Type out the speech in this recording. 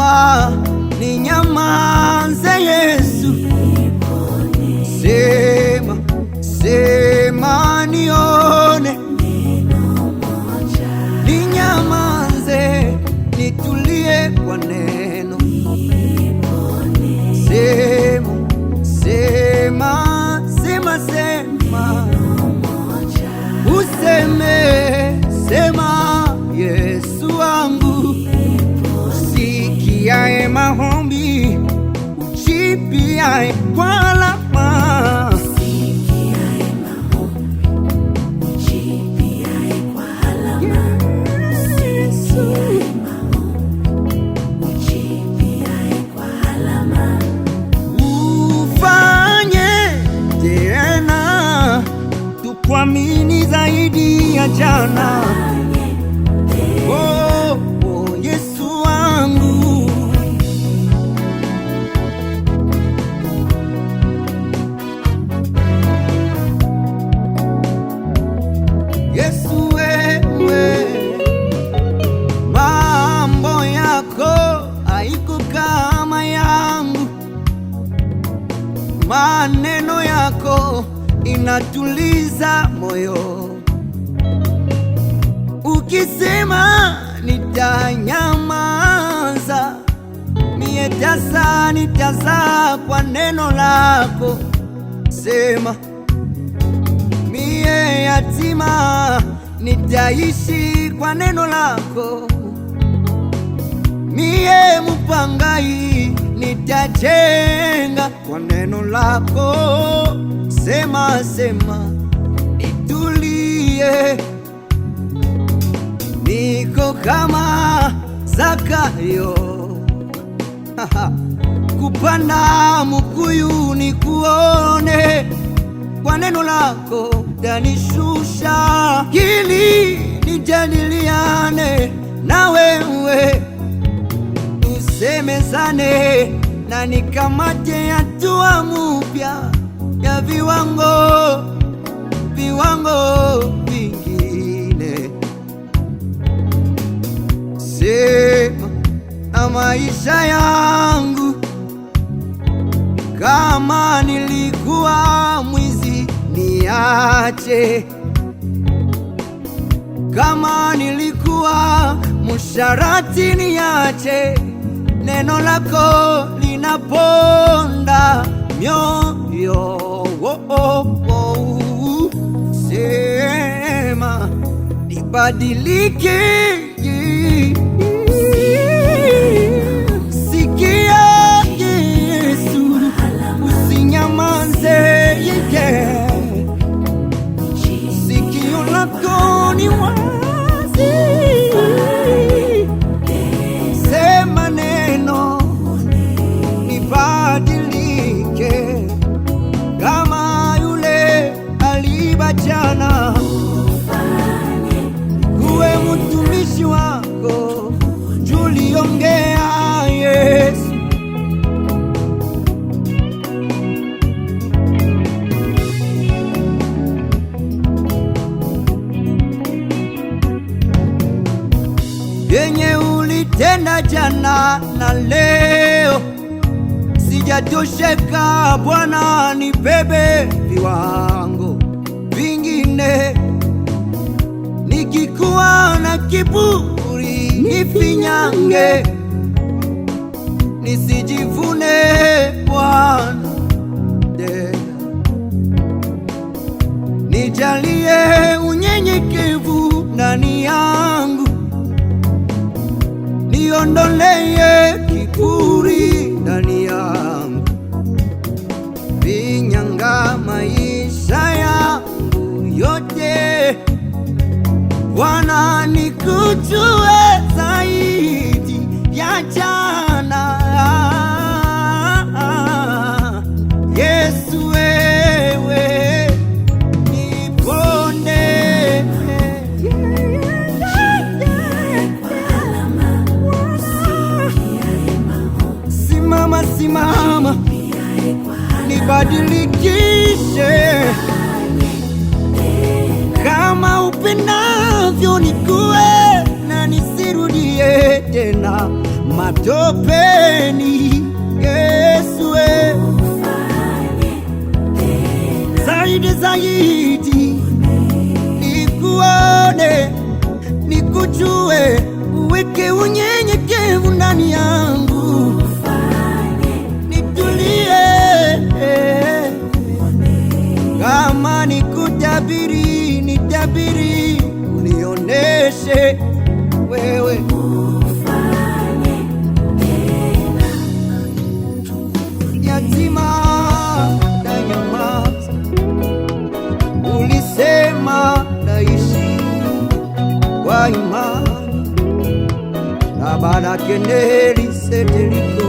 sema ninyamaze Yesu, sema, sema nione, ninyamaze nitulie kwa neno, sema, sema, sema, sema, useme, sema Yesu wangu, sikiae maombi, ujibiae kwa alama, ufanye tena tukuamini zaidi ya jana. Oh, oh, Yesu wangu, Yesu wewe, mambo yako haiko kama yangu, maneno yako inatuliza moyo. Ukisema nitanyamaza, mie tasa nitazaa kwa neno lako. Sema mie yatima nitaishi kwa neno lako, mie mupangai nitajenga kwa neno lako. Sema, sema nitulie, niko kama Zakayo kupanda mkuyu nikuone, kwa neno lako danishusha, ili nijadiliane na wewe, tusemezane na nikamate hatua mpya ya viwango, viwango vingine. Sema na maisha yangu, kama nilikuwa mwizi niache, kama nilikuwa msharati niache. Neno lako linaponda mioyo. Oh, oh, oh. Sema nibadilike, sikia Yesu, usinyamaze, sikio lako ni wazi, sema neno nibadilike, kama yule alibachana, kuwe mtumishi wako, tuliongea Yesu. Yenye ulitenda jana na leo, sijatosheka Bwana, nibebe viwango vingine. Nikikuwa na kiburi nifinyange, nisijivune Bwana tena, nijalie unyenyekevu ndani yangu, niondolee kiburi ndani yangu, vinyanga maisha yangu yote. Bwana, nikujue zaidi ya jana. Yesu wewe niponde, simama, simama nibadilikishe, kama upendavyo nikuwe na nisirudie tena matopeni. Yesu zaidi nikuone, nikujue, uweke unyenyekevu ndani yangu, nitulie. Kama nikutabiri, nitabiri, unioneshe wewe. Yatima nanyamaza, ulisema naishi kwa imani, na baada keneli seteliko